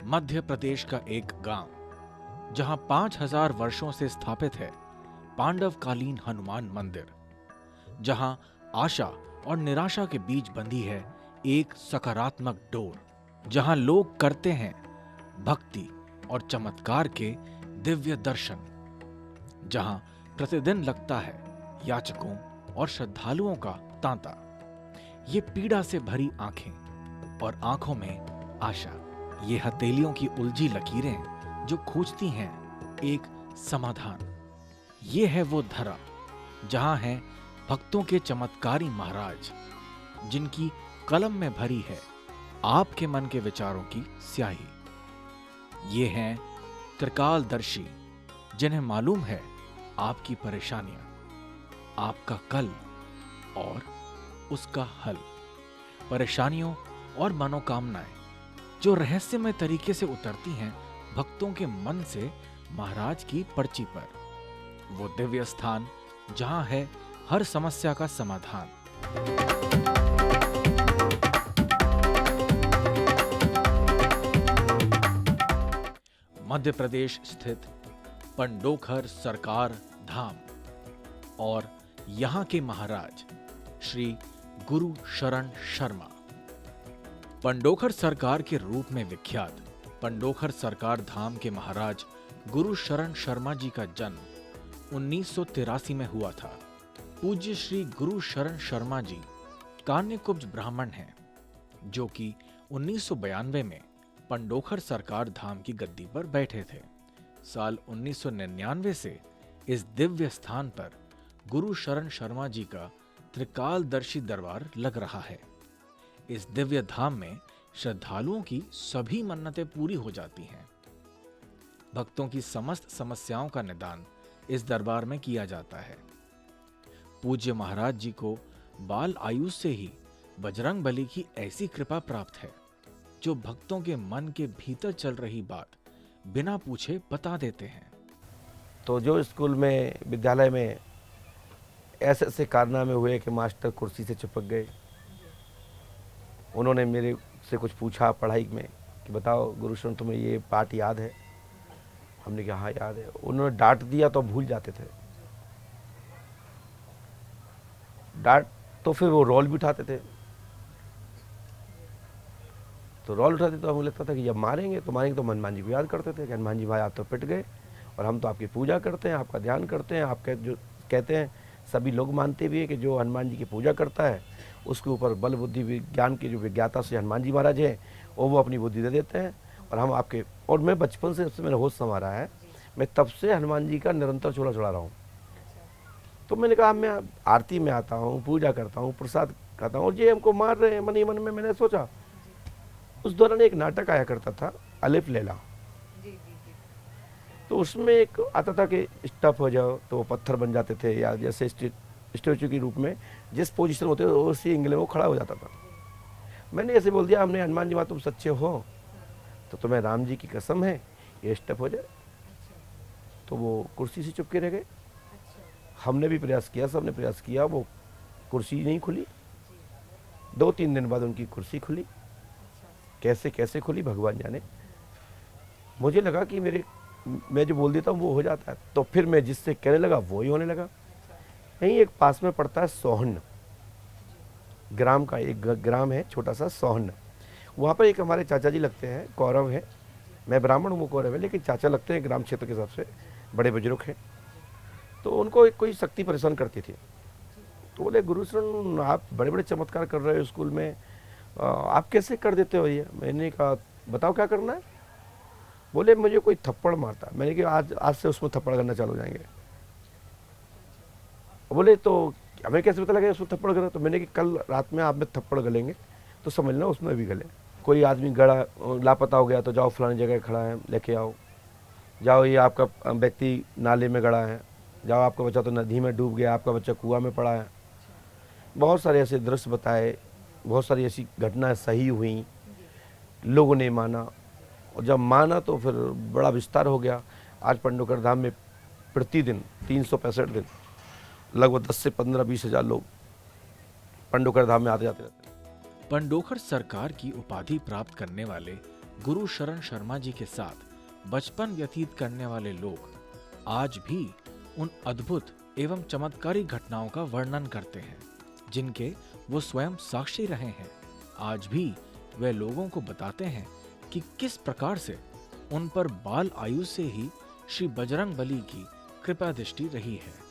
मध्य प्रदेश का एक गांव जहां 5000 वर्षों से स्थापित है पांडवकालीन हनुमान मंदिर, जहां आशा और निराशा के बीच बंधी है एक सकारात्मक डोर, जहां लोग करते हैं भक्ति और चमत्कार के दिव्य दर्शन, जहां प्रतिदिन लगता है याचकों और श्रद्धालुओं का तांता। ये पीड़ा से भरी आंखें और आंखों में आशा, ये हथेलियों की उलझी लकीरें जो खोजती हैं एक समाधान। ये है वो धरा जहां हैं भक्तों के चमत्कारी महाराज, जिनकी कलम में भरी है आपके मन के विचारों की स्याही। ये हैं त्रिकालदर्शी, जिन्हें मालूम है आपकी परेशानियां, आपका कल और उसका हल। परेशानियों और मनोकामनाएं जो रहस्यमय तरीके से उतरती हैं भक्तों के मन से महाराज की पर्ची पर। वो दिव्य स्थान जहां है हर समस्या का समाधान। मध्य प्रदेश स्थित पंडोखर सरकार धाम और यहां के महाराज श्री गुरु शरण शर्मा। पंडोखर सरकार के रूप में विख्यात पंडोखर सरकार धाम के महाराज गुरु शरण शर्मा जी का जन्म 1983 में हुआ था। पूज्य श्री गुरु शरण शर्मा जी कान्यकुब्ज ब्राह्मण हैं, जो कि 1992 में पंडोखर सरकार धाम की गद्दी पर बैठे थे। साल 1999 से इस दिव्य स्थान पर गुरु शरण शर्मा जी का त्रिकालदर्शी दरबार लग रहा है। इस दिव्य धाम में श्रद्धालुओं की सभी मन्नतें पूरी हो जाती हैं। भक्तों की समस्त समस्याओं का निदान इस दरबार में किया जाता है। पूज्य महाराज जी को बाल आयु से ही बजरंग बली की ऐसी कृपा प्राप्त है, जो भक्तों के मन के भीतर चल रही बात बिना पूछे बता देते हैं। तो जो स्कूल में, विद्यालय में ऐसे ऐसे कारनामे हुए कि मास्टर कुर्सी से चिपक गए। उन्होंने मेरे से कुछ पूछा पढ़ाई में कि बताओ गुरुशरण, तुम्हें ये पाठ याद है? हमने कहा हाँ याद है। उन्होंने डांट दिया तो भूल जाते थे। डांट तो फिर वो रोल भी उठाते थे। तो रोल उठाते तो हमें लगता था कि जब मारेंगे तो हनुमान जी को याद करते थे कि हनुमान जी भाई आप तो पिट गए और हम तो आपकी पूजा करते हैं, आपका ध्यान करते हैं। आप जो कहते हैं सभी लोग मानते भी है कि जो हनुमान जी की पूजा करता है उसके ऊपर बल बुद्धि विज्ञान के जो विज्ञाता से हनुमान जी महाराज हैं वो अपनी बुद्धि दे देते हैं। और हम आपके, और मैं बचपन से, जब से मेरा होश संभाला है, मैं तब से हनुमान जी का निरंतर चोला चढ़ा रहा हूँ। तो मैंने कहा मैं आरती में आता हूँ, पूजा करता हूँ, प्रसाद खाता हूँ, और ये हमको मार रहे हैं। मन ही मन में मैंने सोचा, उस दौरान एक नाटक आया करता था अलिफ लैला। तो उसमें एक आता था कि स्टफ हो जाओ तो वो पत्थर बन जाते थे, या जैसे स्टेचू के रूप में जिस पोजीशन होते थे उसी एंगल में वो खड़ा हो जाता था। मैंने ऐसे बोल दिया, हमने हनुमान जी माँ तुम सच्चे हो तो तुम्हें राम जी की कसम है ये स्टफ हो जाए। तो वो कुर्सी से चुपके रह गए। हमने भी प्रयास किया, सबने प्रयास किया, वो कुर्सी नहीं खुली। 2-3 दिन बाद उनकी कुर्सी खुली। कैसे कैसे खुली भगवान जाने। मुझे लगा कि मैं जो बोल देता हूँ वो हो जाता है। तो फिर मैं जिससे कहने लगा वो ही होने लगा। यहीं एक पास में पड़ता है सोहन ग्राम का, एक ग्राम है छोटा सा सोहन। वहाँ पर एक हमारे चाचा जी लगते हैं, कौरव है। मैं ब्राह्मण हूँ, वो कौरव है, लेकिन चाचा लगते हैं ग्राम क्षेत्र के हिसाब से, बड़े बुजुर्ग हैं। तो उनको एक कोई शक्ति परेशान करती थी। तो बोले गुरुशरण आप बड़े बड़े चमत्कार कर रहे हो स्कूल में, आप कैसे कर देते हो ये? मैंने कहा बताओ क्या करना है। बोले मुझे कोई थप्पड़ मारता। मैंने कहा आज से उसमें थप्पड़ करना चालू हो जाएंगे। बोले तो हमें कैसे पता लगे उसमें थप्पड़ करा? तो मैंने कहा कल रात में आप में थप्पड़ गलेंगे तो समझना उसमें भी गले। कोई आदमी गड़ा लापता हो गया तो जाओ फलानी जगह खड़ा है, लेके आओ। जाओ ये आपका व्यक्ति नाले में गड़ा है, जाओ आपका बच्चा तो नदी में डूब गया, आपका बच्चा कुआं में पड़ा है। बहुत सारे ऐसे दृश्य बताए, बहुत सारी ऐसी घटनाएं सही हुई, लोगों ने माना। और जब माना तो फिर बड़ा विस्तार हो गया। आज पंडोखर धाम में प्रतिदिन 365 दिन लगभग 10 से 15-20 हज़ार लोग पंडोखर धाम में आते जाते रहते हैं। पंडोखर सरकार की उपाधि प्राप्त करने वाले गुरु शरण शर्मा जी के साथ बचपन व्यतीत करने वाले लोग आज भी उन अद्भुत एवं चमत्कारी घटनाओं का वर्णन करते हैं जिनके वो स्वयं साक्षी रहे हैं। आज भी वे लोगों को बताते हैं कि किस प्रकार से उन पर बाल आयु से ही श्री बजरंग बली की कृपा दृष्टि रही है।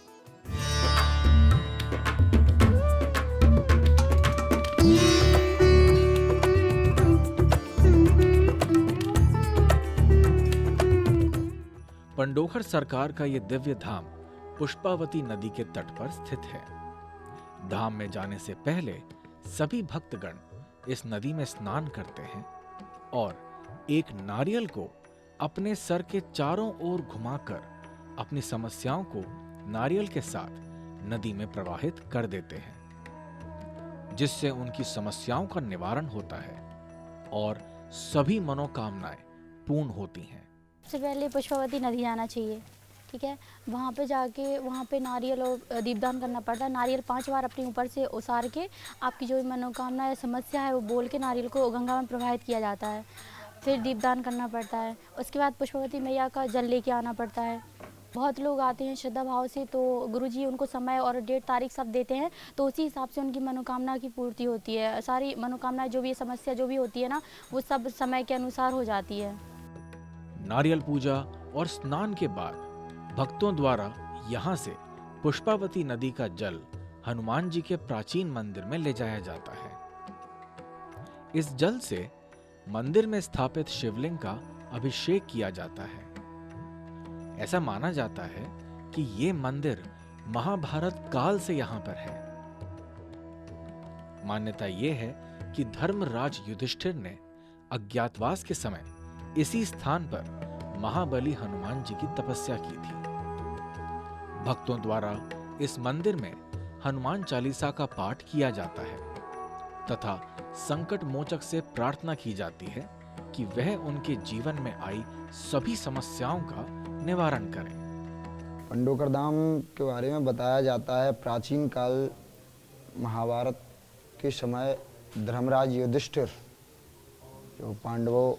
पंडोखर सरकार का ये दिव्य धाम पुष्पावती नदी के तट पर स्थित है। धाम में जाने से पहले सभी भक्तगण इस नदी में स्नान करते हैं और एक नारियल को अपने सर के चारों ओर घुमाकर अपनी समस्याओं को नारियल के साथ नदी में प्रवाहित कर देते हैं, जिससे उनकी समस्याओं का निवारण होता है और सभी मनोकामनाएं पूर्ण होती हैं। सबसे पहले पुष्पावती नदी जाना चाहिए, ठीक है। वहाँ पे जाके वहाँ पे नारियल और दीपदान करना पड़ता है। नारियल 5 बार अपने ऊपर से उसार के आपकी जो भी मनोकामना या समस्या है वो बोल के नारियल को गंगा में प्रवाहित किया जाता है। फिर दीपदान करना पड़ता है। उसके बाद पुष्पावती मैया का जल लेके आना पड़ता है। बहुत लोग आते हैं श्रद्धा भाव से, तो गुरुजी उनको समय और डेट तारीख सब देते हैं, तो उसी हिसाब से उनकी मनोकामना की पूर्ति होती है। सारी मनोकामना जो भी समस्या जो भी होती है ना, वो सब समय के अनुसार हो जाती है। नारियल पूजा और स्नान के बाद भक्तों द्वारा यहाँ से पुष्पावती नदी का जल हनुमान जी के प्राचीन मंदिर में ले जाया जाता है। इस जल से मंदिर में स्थापित शिवलिंग का अभिषेक किया जाता है। ऐसा माना जाता है कि ये मंदिर महाभारत काल से यहाँ पर है। मान्यता ये है कि धर्मराज युधिष्ठिर ने अज्ञातवास के समय इसी स्थान पर महाबली हनुमान जी की तपस्या की थी। भक्तों द्वारा इस मंदिर में हनुमान चालीसा का पाठ किया जाता है तथा संकट मोचक से प्रार्थना की जाती है कि वह उनके जीवन में आई सभी समस्याओं का निवारण करें। पंडोकर धाम के बारे में बताया जाता है, प्राचीन काल महाभारत के समय धर्मराज युधिष्ठिर जो पांडवों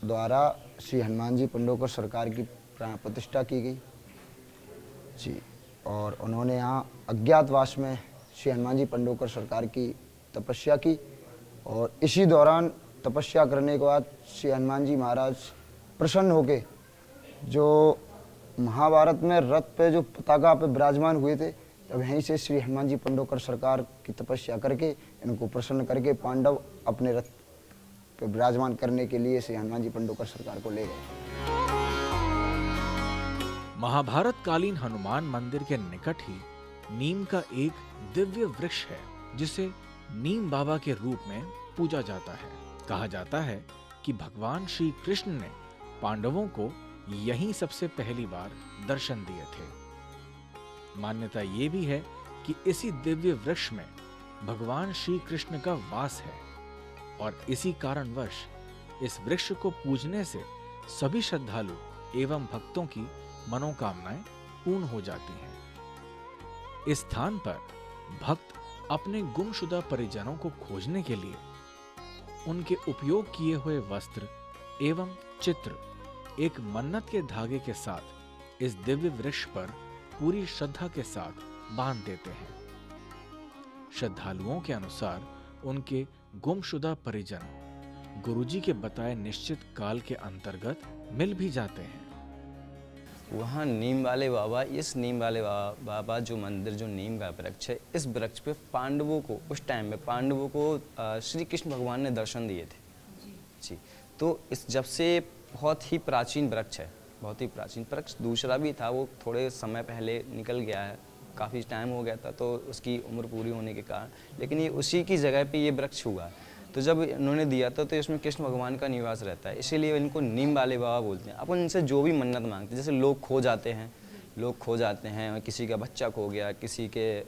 द्वारा श्री हनुमान जी पंडोकर सरकार की प्राण प्रतिष्ठा की गई जी, और उन्होंने यहाँ अज्ञातवास में श्री हनुमान जी पंडोकर सरकार की तपस्या की, और इसी दौरान तपस्या करने के बाद श्री हनुमान जी महाराज प्रसन्न होके जो महाभारत में रथ पे जो पताका पे विराजमान हुए थे, तब यहीं से श्री हनुमान जी पंडोकर सरकार की तपस्या करके इनको प्रसन्न करके पांडव अपने रथ पे विराजमान करने के लिए श्री हनुमान जी पंडोकर सरकार को ले गए। महाभारत कालीन हनुमान मंदिर के निकट ही नीम का एक दिव्य वृक्ष है जिसे नीम बाबा के रूप में पूजा जाता है। कहा जाता है कि भगवान श्री कृष्ण ने पांडवों को यहीं सबसे पहली बार दर्शन दिए थे। मान्यता ये भी है कि इसी दिव्य वृक्ष में भगवान श्री कृष्ण का वास है और इसी कारणवश इस वृक्ष को पूजने से सभी श्रद्धालु एवं भक्तों की मनोकामनाएं पूर्ण हो जाती हैं। इस स्थान पर भक्त अपने गुमशुदा परिजनों को खोजने के लिए उनके उपयोग किए हुए वस्त्र एवं चित्र एक मन्नत के धागे के साथ इस दिव्य वृक्ष पर पूरी श्रद्धा के साथ बांध देते हैं। श्रद्धालुओं के अनुसार उनके गुमशुदा परिजन गुरुजी के बताए निश्चित काल के अंतर्गत मिल भी जाते हैं। वहाँ नीम वाले बाबा, इस नीम वाले बाबा जो मंदिर, जो नीम का वृक्ष है, इस वृक्ष पे पांडवों को उस टाइम में पांडवों को श्री कृष्ण भगवान ने दर्शन दिए थे जी। तो इस जब से बहुत ही प्राचीन वृक्ष है, बहुत ही प्राचीन वृक्ष। दूसरा भी था, वो थोड़े समय पहले निकल गया है, काफ़ी टाइम हो गया था तो उसकी उम्र पूरी होने के कारण, लेकिन ये उसी की जगह पे ये वृक्ष हुआ। तो जब इन्होंने दिया था तो इसमें कृष्ण भगवान का निवास रहता है, इसीलिए इनको नीम वाले बाबा बोलते हैं। अपन इनसे जो भी मन्नत मांगते हैं, जैसे लोग खो जाते हैं, किसी का बच्चा खो गया, किसी के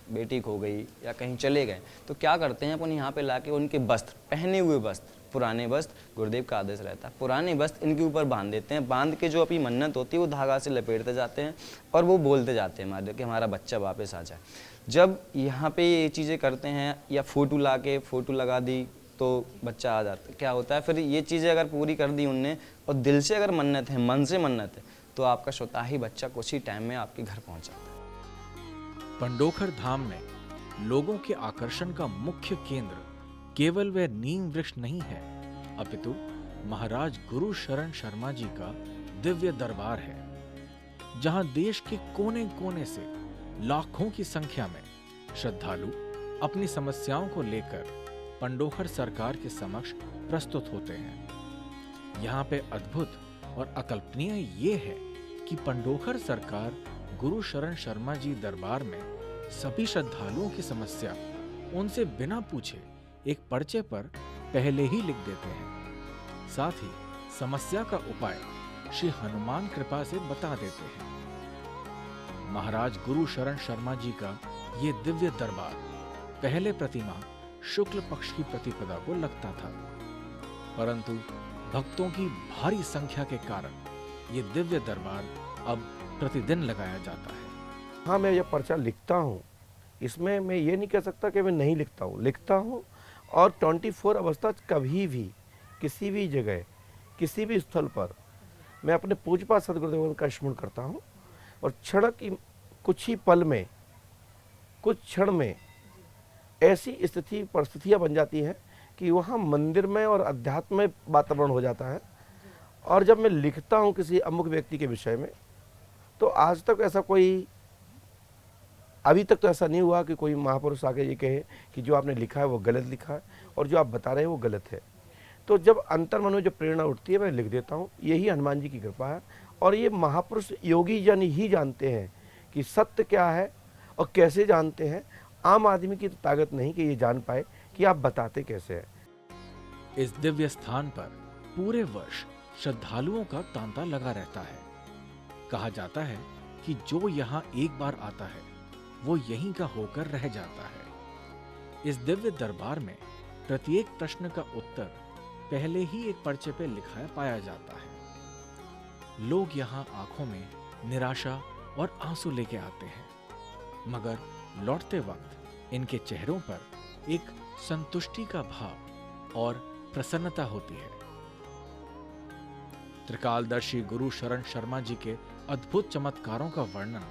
बेटी खो गई या कहीं चले गए, तो क्या करते हैं अपन यहाँ पे लाके उनके वस्त्र, पहने हुए वस्त्र, पुराने वस्त्र, गुरुदेव का आदेश रहता है, पुराने वस्त्र इनके ऊपर बांध देते हैं। बांध के जो अपनी मन्नत होती है वो धागा से लपेटते जाते हैं और वो बोलते जाते हैं हमारे कि हमारा बच्चा वापस आ जाए। जब यहाँ पे ये चीज़ें करते हैं या फ़ोटो लगा दी तो बच्चा आ जाता है। क्या होता है फिर ये चीज़ें अगर पूरी कर दी उनने और दिल से अगर मन्नत है, मन से मन्नत है, तो आपका स्वतः ही बच्चा कुछ ही टाइम में आपके घर पहुंच जाता है। पंडोखर धाम में लोगों के आकर्षण का मुख्य केंद्र केवल वह नीम वृक्ष नहीं है, अपितु महाराज गुरु शरण शर्मा जी का दिव्य दरबार है, जहां देश के कोने कोने से लाखों की संख्या में श्रद्धालु अपनी समस्याओं को लेकर पंडोखर सरकार के समक्ष प्रस्तुत होते हैं। यहाँ पे अद्भुत और अकल्पनीय ये है कि पंडोखर सरकार गुरु शरण शर्मा जी दरबार में सभी श्रद्धालुओं की समस्या उनसे बिना पूछे एक पर्चे पर पहले ही लिख देते हैं। साथ ही समस्या का उपाय श्री हनुमान कृपा से बता देते हैं। महाराज गुरु शरण शर्मा जी का ये दिव्य दरबार पहले प्रतिमा शुक्ल पक्ष की प्रतिपदा को लगता था, परंतु भक्तों की भारी संख्या के कारण ये दिव्य दरबार अब प्रतिदिन लगाया जाता है। हाँ, मैं ये पर्चा लिखता हूँ, इसमें मैं ये नहीं कह सकता कि मैं नहीं लिखता हूँ और 24 अवस्था कभी भी किसी भी जगह किसी भी स्थल पर मैं अपने पूज्यपाद सद्गुरुदेव का स्मरण करता हूँ और कुछ क्षण में ऐसी स्थिति परिस्थितियाँ बन जाती हैं कि वहाँ मंदिर में और अध्यात्म में वातावरण हो जाता है। और जब मैं लिखता हूँ किसी अमुक व्यक्ति के विषय में, तो आज तक ऐसा अभी तक तो ऐसा नहीं हुआ कि कोई महापुरुष आके ये कहे कि जो आपने लिखा है वो गलत लिखा है और जो आप बता रहे हैं वो गलत है। तो जब अंतर्मन में जो प्रेरणा उठती है मैं लिख देता हूँ। यही हनुमान जी की कृपा है और ये महापुरुष योगी जन ही जानते हैं कि सत्य क्या है और कैसे जानते हैं। आम आदमी की तो ताकत नहीं कि ये जान पाए कि आप बताते कैसे हैं। इस दिव्य स्थान पर पूरे वर्ष श्रद्धालुओं का तांता लगा रहता है। कहा जाता है कि जो यहाँ एक बार आता है वो यहीं का होकर रह जाता है। इस दिव्य दरबार में प्रत्येक प्रश्न का उत्तर पहले ही एक पर्चे पे लिखा पाया जाता है। लोग यहाँ आंखों में निराशा और आंसू लेके आते हैं, मगर लौटते वक्त इनके चेहरों पर एक संतुष्टि का भाव और प्रसन्नता होती है। त्रिकालदर्शी गुरु शरण शर्मा जी के अद्भुत चमत्कारों का वर्णन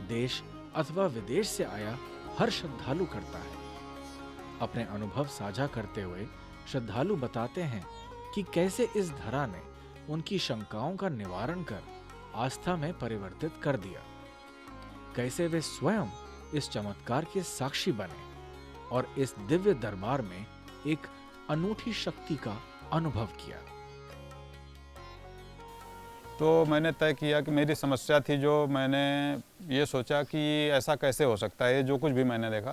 देश अथवा विदेश से आया हर श्रद्धालु करता है। अपने अनुभव साझा करते हुए श्रद्धालु बताते हैं कि कैसे इस धरा ने उनकी शंकाओं का निवारण कर आस्था में परिवर्तित कर दिया, कैसे वे स्वयं इस चमत्कार के साक्षी बने और इस दिव्य दरबार में एक अनूठी शक्ति का अनुभव किया। तो मैंने तय किया कि मेरी समस्या थी, जो मैंने ये सोचा कि ऐसा कैसे हो सकता है, जो कुछ भी मैंने देखा,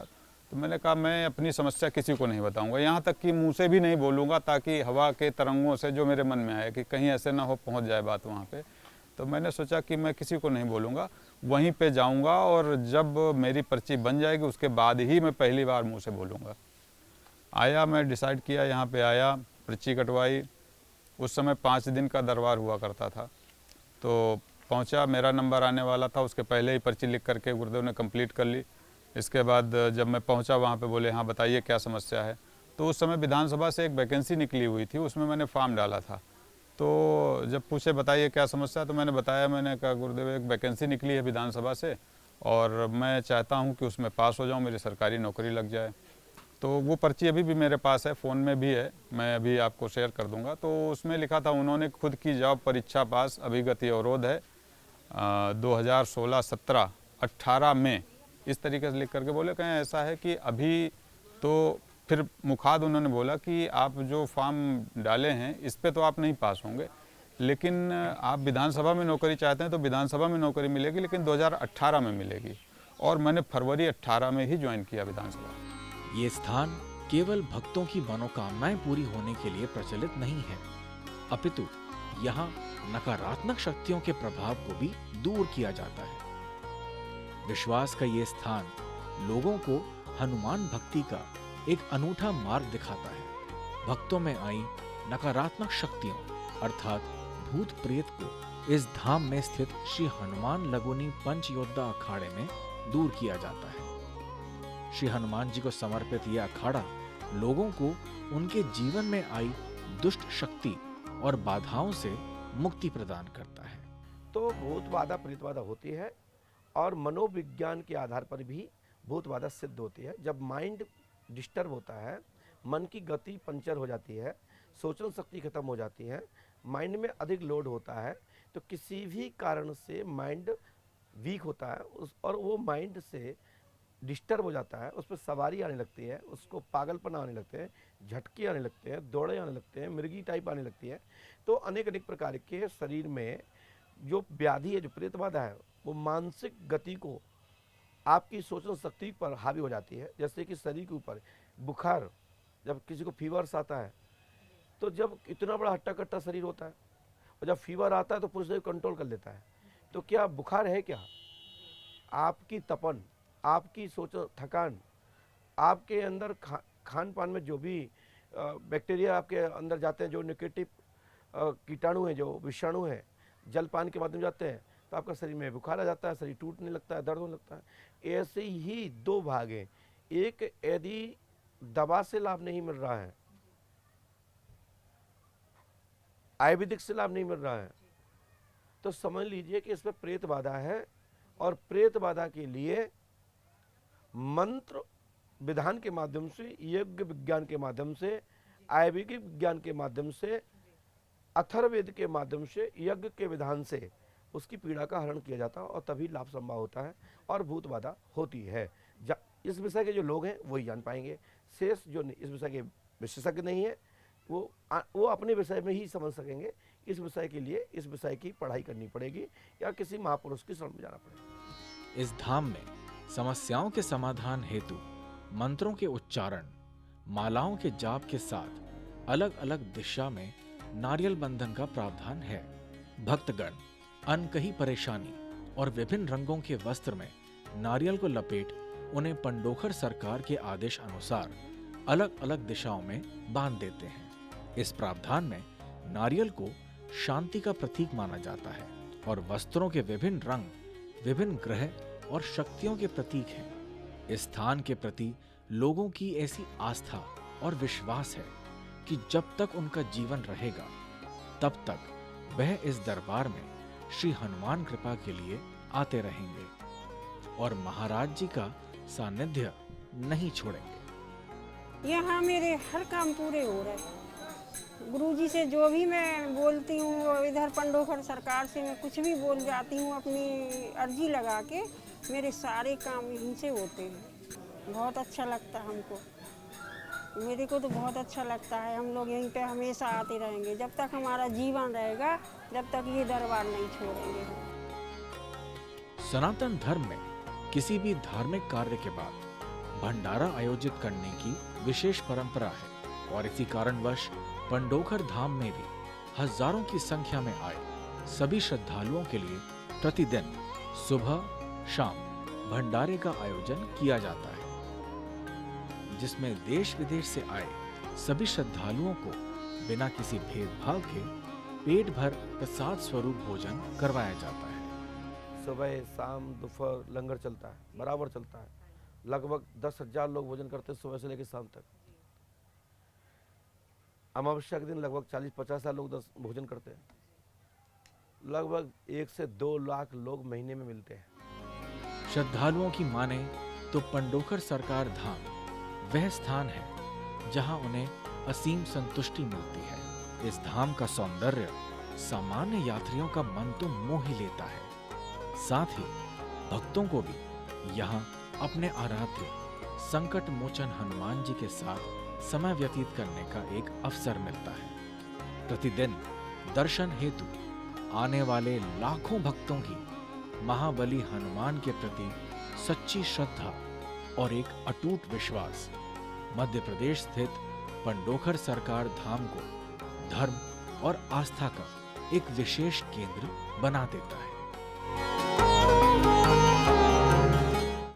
तो मैंने कहा मैं अपनी समस्या किसी को नहीं बताऊंगा, यहाँ तक कि मुंह से भी नहीं बोलूँगा, ताकि हवा के तरंगों से जो मेरे मन में आए कि कहीं ऐसे ना हो पहुँच जाए बात वहाँ पे। तो मैंने सोचा कि मैं किसी को नहीं बोलूँगा, वहीं पे जाऊँगा और जब मेरी पर्ची बन जाएगी उसके बाद ही मैं पहली बार मुँह से बोलूँगा। आया, मैं डिसाइड किया, यहाँ पे आया, पर्ची कटवाई। उस समय 5 दिन का दरबार हुआ करता था। तो पहुँचा, मेरा नंबर आने वाला था, उसके पहले ही पर्ची लिख करके गुरुदेव ने कंप्लीट कर ली। इसके बाद जब मैं पहुँचा वहाँ पे बोले हाँ बताइए क्या समस्या है। तो उस समय विधानसभा से एक वैकेंसी निकली हुई थी, उसमें मैंने फॉर्म डाला था। तो जब पूछे बताइए क्या समस्या, तो मैंने बताया, मैंने कहा गुरुदेव एक वैकेंसी निकली है विधानसभा से और मैं चाहता हूँ कि उसमें पास हो जाऊँ, मेरी सरकारी नौकरी लग जाए। तो वो पर्ची अभी भी मेरे पास है, फ़ोन में भी है, मैं अभी आपको शेयर कर दूंगा। तो उसमें लिखा था उन्होंने खुद की जॉब परीक्षा पास, अभिगति अवरोध है 2016, 17, 18 में, इस तरीके से लिख करके बोले। कहें ऐसा है कि अभी तो फिर मुखाद उन्होंने बोला कि आप जो फॉर्म डाले हैं इस पे तो आप नहीं पास होंगे, लेकिन आप विधानसभा में नौकरी चाहते हैं तो विधानसभा में नौकरी मिलेगी, लेकिन 2018 में मिलेगी। और मैंने फरवरी 18 में ही ज्वाइन किया विधानसभा। ये स्थान केवल भक्तों की मनोकामनाएं पूरी होने के लिए प्रचलित नहीं है, अपितु यहाँ नकारात्मक शक्तियों के प्रभाव को भी दूर किया जाता है। विश्वास का ये स्थान लोगों को हनुमान भक्ति का एक अनूठा मार्ग दिखाता है। भक्तों में आई नकारात्मक शक्तियों अर्थात भूत प्रेत को इस धाम में स्थित श्री हनुमान लगुनी पंच योद्धा अखाड़े में दूर किया जाता है। श्री हनुमान जी को समर्पित यह अखाड़ा लोगों को उनके जीवन में आई दुष्ट शक्ति और बाधाओं से मुक्ति प्रदान करता है। तो भूत बाधा प्रेत बाधा होती है और मनोविज्ञान के आधार पर भी भूत बाधा सिद्ध होती है। जब माइंड डिस्टर्ब होता है, मन की गति पंचर हो जाती है, सोचने शक्ति खत्म हो जाती है, माइंड में अधिक लोड होता है, तो किसी भी कारण से माइंड वीक होता है और वो माइंड से डिस्टर्ब हो जाता है, उस पर सवारी आने लगती है, उसको पागलपन आने लगते हैं, झटके आने लगते हैं, दौड़े आने लगते हैं, मिर्गी टाइप आने लगती है। तो अनेक अनेक प्रकार के शरीर में जो व्याधि है, जो प्रेत बाधा है, वो मानसिक गति को, आपकी सोचने शक्ति पर हावी हो जाती है। जैसे कि शरीर के ऊपर बुखार, जब किसी को फीवर्स आता है, तो जब इतना बड़ा हट्टा कट्टा शरीर होता है और जब फीवर आता है तो पूरे शरीर कंट्रोल कर लेता है। तो क्या बुखार है? क्या आपकी तपन, आपकी सोच, थकान, आपके अंदर खान पान में जो भी बैक्टीरिया आपके अंदर जाते हैं, जो नेगेटिव कीटाणु हैं, जो विषाणु हैं, जल पान के माध्यम जाते हैं, तो आपका शरीर में बुखार आ जाता है, शरीर टूटने लगता है, दर्द होने लगता है। ऐसे ही दो भाग हैं। एक, यदि दवा से लाभ नहीं मिल रहा है, आयुर्वेदिक से लाभ नहीं मिल रहा है, तो समझ लीजिए कि इसमें प्रेत बाधा है। और प्रेत बाधा के लिए मंत्र विधान के माध्यम से, यज्ञ विज्ञान के माध्यम से, आयुर्वेदिक विज्ञान के माध्यम से, अथर्ववेद के माध्यम से, यज्ञ के विधान से उसकी पीड़ा का हरण किया जाता है और तभी लाभ संभव होता है और भूत बाधा होती है। इस विषय के जो लोग हैं वही जान पाएंगे। शेष जो इस विषय के विशेषज्ञ नहीं है, वो अपने विषय में ही समझ सकेंगे। इस विषय के लिए इस विषय की पढ़ाई करनी पड़ेगी या किसी महापुरुष की शरण में जाना पड़ेगा। इस धाम में समस्याओं के समाधान हेतु मंत्रों के उच्चारण, मालाओं के जाप के साथ अलग अलग दिशा में नारियल बंधन का प्रावधान है। भक्तगण अनकही परेशानी और विभिन्न रंगों के वस्त्र में नारियल को लपेट उन्हें पंडोखर सरकार के आदेश अनुसार अलग अलग दिशाओं में बांध देते हैं। इस प्रावधान में नारियल को शांति का प्रतीक माना जाता है और वस्त्रों के विभिन्न रंग विभिन्न ग्रह और शक्तियों के प्रतीक हैं। इस स्थान के प्रति लोगों की ऐसी आस्था और विश्वास है कि जब तक उनका जीवन रहेगा तब तक वह इस दरबार में श्री हनुमान कृपा के लिए आते रहेंगे और महाराज जी का सानिध्य नहीं छोड़ेंगे। यहाँ मेरे हर काम पूरे हो रहे। गुरुजी से जो भी मैं बोलती हूँ, इधर पंडोखर सरकार से मैं कुछ भी बोल जाती हूँ, अपनी अर्जी लगा के, मेरे सारे काम यहीं से होते हैं। बहुत अच्छा लगता है हमको, मेरे को तो बहुत अच्छा लगता है। हम लोग यहीं पे हमेशा आते रहेंगे जब तक हमारा जीवन रहेगा, जब तक ये दरबार नहीं छोड़ेंगे। सनातन धर्म में किसी भी धार्मिक कार्य के बाद भंडारा आयोजित करने की विशेष परंपरा है और इसी कारणवश पंडोखर धाम में भी हजारों की संख्या में आए सभी श्रद्धालुओं के लिए प्रतिदिन सुबह शाम भंडारे का आयोजन किया जाता है, जिसमें देश विदेश से आए सभी श्रद्धालुओं को बिना किसी भेदभाव के पेट भर प्रसाद स्वरूप भोजन करवाया जाता है। सुबह शाम दोपहर लंगर चलता है, बराबर चलता है। लगभग 10,000 लोग भोजन करते हैं सुबह से लेकर शाम तक। अमावस्या के दिन लगभग 40-50,000 लोग भोजन करते हैं। लगभग 1 से 2 लाख लोग महीने में मिलते हैं। श्रद्धालुओं की माने तो पंडोखर सरकार धाम वह स्थान है जहां उन्हें असीम संतुष्टि मिलती है। इस धाम का सौंदर्य सामान्य यात्रियों का मन तो मोह ही लेता है, साथ ही भक्तों को भी यहाँ अपने आराध्य संकट मोचन हनुमान जी के साथ समय व्यतीत करने का एक अवसर मिलता है। प्रतिदिन दर्शन हेतु आने वाले लाखों भक्तों की महाबली हनुमान के प्रति सच्ची श्रद्धा और एक अटूट विश्वास मध्य प्रदेश स्थित पंडोखर सरकार धाम को धर्म और आस्था का एक विशेष केंद्र बना देता है।